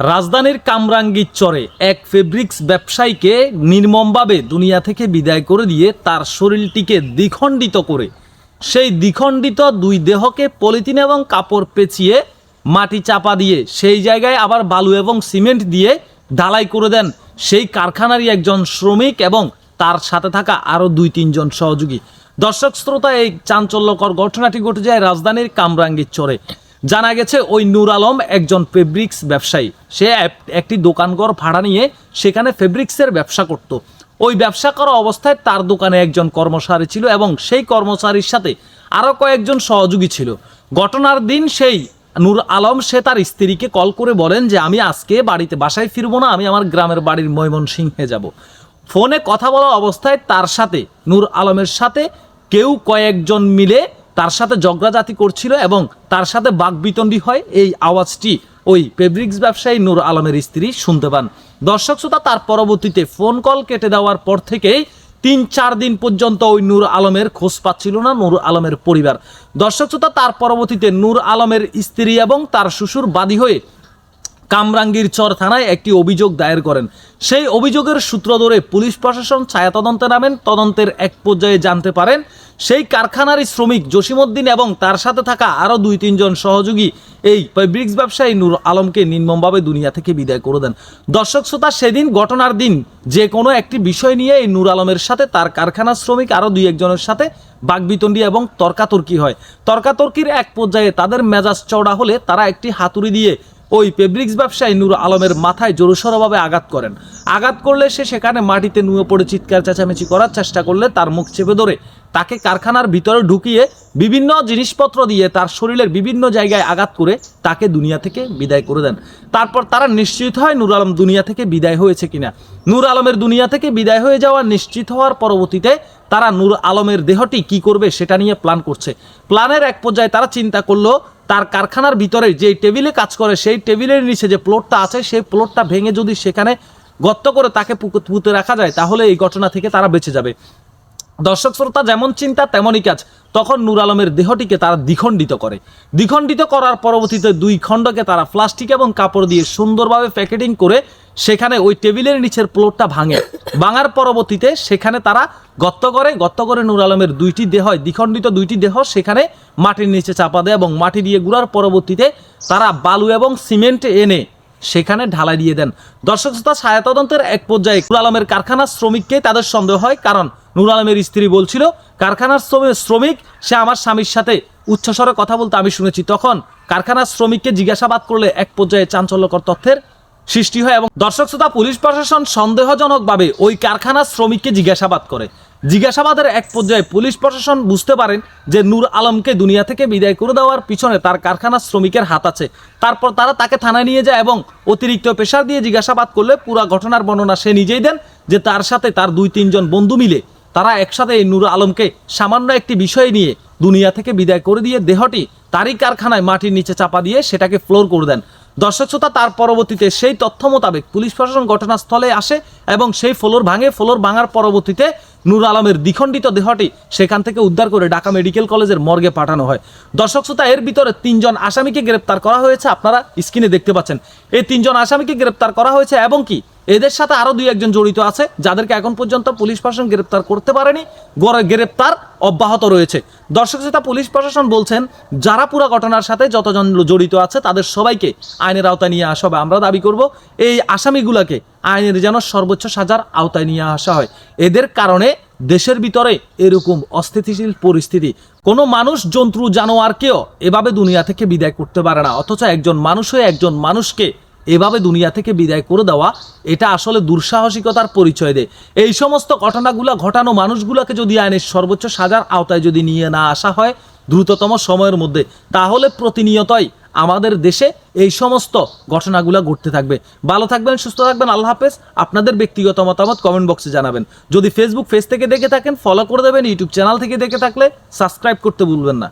রাজধানীর কামরাঙ্গীর চরে এক ফেব্রিক্স ব্যবসায়ীকে নির্মমভাবে দুনিয়া থেকে বিদায় করে দিয়ে তার শরীরটিকে দ্বিখণ্ডিত করে সেই দ্বিখণ্ডিত দুই দেহকে পলিথিন এবং কাপড় পেঁচিয়ে মাটি চাপা দিয়ে সেই জায়গায় আবার বালু এবং সিমেন্ট দিয়ে ঢালাই করে দেন সেই কারখানারই একজন শ্রমিক এবং তার সাথে থাকা আরও 2-3 জন সহযোগী। দর্শক শ্রোতা, এই চাঞ্চল্যকর ঘটনাটি ঘটে যায় রাজধানীর কামরাঙ্গীর চরে। জানা গেছে ওই নূর আলম একজন ফেব্রিক্স ব্যবসায়ী। সে একটি দোকানঘর ভাড়া নিয়ে সেখানে ফেব্রিক্সের ব্যবসা করত। ওই ব্যবসা করা অবস্থায় তার দোকানে একজন কর্মচারী ছিল এবং সেই কর্মচারীর সাথে আরও কয়েকজন সহযোগী ছিল। ঘটনার দিন সেই নূর আলম সে তার স্ত্রীকে কল করে বলেন যে আমি আজকে বাসায় ফিরবো না, আমি আমার গ্রামের বাড়ির ময়মনসিংহে যাব। ফোনে কথা বলা অবস্থায় তার সাথে নূর আলমের সাথে কেউ কয়েকজন মিলে তার সাথে ঝগড়াঝাটি করছিল এবং তার সাথে বাকবিতণ্ডি হয়। এই আওয়াজটি ওই ফেব্রিক্স ব্যবসায়ী নূর আলমের স্ত্রী শুনতে পান। দর্শক শ্রোতা, তার পরবর্তীতে ফোন কল কেটে দেওয়ার পর থেকেই 3-4 দিন পর্যন্ত ওই নূর আলমের খোঁজ পাচ্ছিল না নূর আলমের পরিবার। দর্শক শ্রোতা, তার পরবর্তীতে নূর আলমের স্ত্রী এবং তার শ্বশুর বাদী হয়ে কামরাঙ্গীর চর থানায় একটি অভিযোগ দায়ের করেন। সেই অভিযোগের সূত্র ধরে পুলিশ প্রশাসন ছায়া তদন্তে নামেন। তদন্তের এক পর্যায়ে জানতে পারেন সেই কারখানারই শ্রমিক জসিমউদ্দিন এবং তার সাথে থাকা আরও 2-3 জন সহযোগী এই ফেব্রিক্স ব্যবসায়ী নূর আলমকে নির্মমভাবে দুনিয়া থেকে বিদায় করে দেন। দর্শক শ্রোতা, সেদিন ঘটনার দিন যে কোনো একটি বিষয় নিয়ে এই নূর আলমের সাথে তার কারখানার শ্রমিক আরও 2-1 জনের সাথে বাকবিতণ্ডি এবং তর্কাতর্কি হয়। তর্কাতর্কির এক পর্যায়ে তাদের মেজাজ চওড়া হলে তারা একটি হাতুড়ি দিয়ে ওই ফেব্রিক্স ব্যবসায়ী নূর আলমের মাথায় জোরসোরভাবে আঘাত করেন। আঘাত করলে সে সেখানে মাটিতে নুয়ে পড়ে চিৎকার চেঁচামেচি করার চেষ্টা করলে তার মুখ চেপে ধরে তাকে কারখানার ভিতরে ঢুকিয়ে বিভিন্ন জিনিসপত্র দিয়ে তার শরীরের বিভিন্ন জায়গায় আঘাত করে তাকে দুনিয়া থেকে বিদায় করে দেন। তারপর তারা নিশ্চিত হয় নূর আলম দুনিয়া থেকে বিদায় হয়েছে কিনা। নূর আলমের দুনিয়া থেকে বিদায় হয়ে যাওয়া নিশ্চিত হওয়ার পরবর্তীতে তারা নূর আলমের দেহটি কি করবে সেটা নিয়ে প্ল্যান করছে। প্ল্যানের এক পর্যায়ে তারা চিন্তা করলো তার কারখানার ভিতরে যে টেবিলে কাজ করে সেই টেবিলের নিচে যে প্লটটা আছে সেই প্লটটা ভেঙে যদি সেখানে গর্ত করে তাকে পুঁতে রাখা যায় তাহলে এই ঘটনা থেকে তারা বেঁচে যাবে। দর্শক শ্রোতা, যেমন চিন্তা তেমনই কাজ। তখন নূর আলমের দেহটিকে তারা দ্বিখণ্ডিত করে। দ্বিখণ্ডিত করার পরবর্তীতে 2 খণ্ডকে তারা প্লাস্টিক এবং কাপড় দিয়ে সুন্দরভাবে প্যাকেটিং করে সেখানে ওই টেবিলের নিচের প্লটটা ভাঙার পরবর্তীতে সেখানে তারা গর্ত করে নূর আলমের 2টি দেহ, দ্বিখণ্ডিত 2টি দেহ সেখানে মাটির নিচে চাপা দেয় এবং মাটি দিয়ে গুঁড়ার পরবর্তীতে তারা বালু এবং সিমেন্ট এনে সেখানে ঢালাই দিয়ে দেন। দর্শক শ্রোতা, ছায়া তদন্তের এক পর্যায়ে নূর আলমের কারখানার শ্রমিককে তাদের সন্দেহ হয়, কারণ নূর আলমের স্ত্রী বলছিল কারখানার শ্রমিক সে আমার স্বামীর সাথে উচ্চস্বরে কথা বলতে আমি শুনেছি। তখন কারখানার শ্রমিককে জিজ্ঞাসাবাদ করলে এক পর্যায়ে চাঞ্চল্যকর তথ্যের সৃষ্টি হয় এবং দর্শক শ্রোতা, পুলিশ প্রশাসন সন্দেহজনকভাবে ওই কারখানার শ্রমিককে জিজ্ঞাসাবাদ করে। জিজ্ঞাসাবাদের এক পর্যায়ে পুলিশ প্রশাসন বুঝতে পারেন যে নূর আলমকে দুনিয়া থেকে বিদায় করে দেওয়ার পিছনে তার কারখানার শ্রমিকের হাত আছে। তারপর তারা তাকে থানায় নিয়ে যায় এবং অতিরিক্ত প্রেসার দিয়ে জিজ্ঞাসাবাদ করলে পুরো ঘটনার বর্ণনা সে নিজেই দেন যে তার সাথে তার 2-3 জন বন্ধু মিলে তারা একসাথে এই নূর আলমকে সামান্য একটি বিষয় নিয়ে দুনিয়া থেকে বিদায় করে দিয়ে দেহটি তারই কারখানায় মাটির নিচে চাপা দিয়ে সেটাকে ফ্লোর করে দেন। দর্শক শ্রোতা, তার পরবর্তীতে সেই তথ্য মোতাবেক পুলিশ প্রশাসন ঘটনাস্থলে আসে এবং সেই ফ্লোর ভাঙার পরবর্তীতে নূর আলমের দ্বিখণ্ডিত দেহটি সেখান থেকে উদ্ধার করে ঢাকা মেডিকেল কলেজের মর্গে পাঠানো হয়। দর্শক শ্রোতা, এর ভিতরে 3 জন আসামিকে গ্রেপ্তার করা হয়েছে, আপনারা স্ক্রিনে দেখতে পাচ্ছেন। এই 3 জন আসামিকে গ্রেপ্তার করা হয়েছে এবং কি এদের সাথে আরও 2-1 জন জড়িত আছে যাদেরকে এখন পর্যন্ত পুলিশ প্রশাসন গ্রেপ্তার করতে পারেনি। গ্রেপ্তার অব্যাহত রয়েছে। দর্শক শ্রোতা, পুলিশ প্রশাসন বলছেন যারা পুরো ঘটনার সাথে যতজন জড়িত আছে তাদের সবাইকে আইনের আওতায় নিয়ে আসা হবে। আমরা দাবি করব এই আসামিগুলোকে আইনের যেন সর্বোচ্চ সাজার আওতায় নিয়ে আসা হয়। এদের কারণে দেশের ভিতরে এরকম অস্থিতিশীল পরিস্থিতি, কোনো মানুষ জন্তু জানোয়ারকেও এভাবে দুনিয়া থেকে বিদায় করতে পারে না, অথচ একজন মানুষ হয়ে একজন মানুষকে এভাবে দুনিয়া থেকে বিদায় করে দেওয়া এটা আসলে দুঃসাহসিকতার পরিচয় দেয়। এই সমস্ত ঘটনাগুলো ঘটানো মানুষগুলোকে যদি আইনের সর্বোচ্চ সাজার আওতায় যদি নিয়ে না আসা হয় দ্রুততম সময়ের মধ্যে, তাহলে প্রতিনিয়তই আমাদের দেশে এই সমস্ত ঘটনাগুলো ঘটতে থাকবে। ভালো থাকবেন, সুস্থ থাকবেন, আল্লাহ হাফেজ। আপনাদের ব্যক্তিগত মতামত কমেন্ট বক্সে জানাবেন। যদি ফেসবুক পেজ থেকে দেখে থাকেন ফলো করে দেবেন, ইউটিউব চ্যানেল থেকে দেখে থাকলে সাবস্ক্রাইব করতে ভুলবেন না।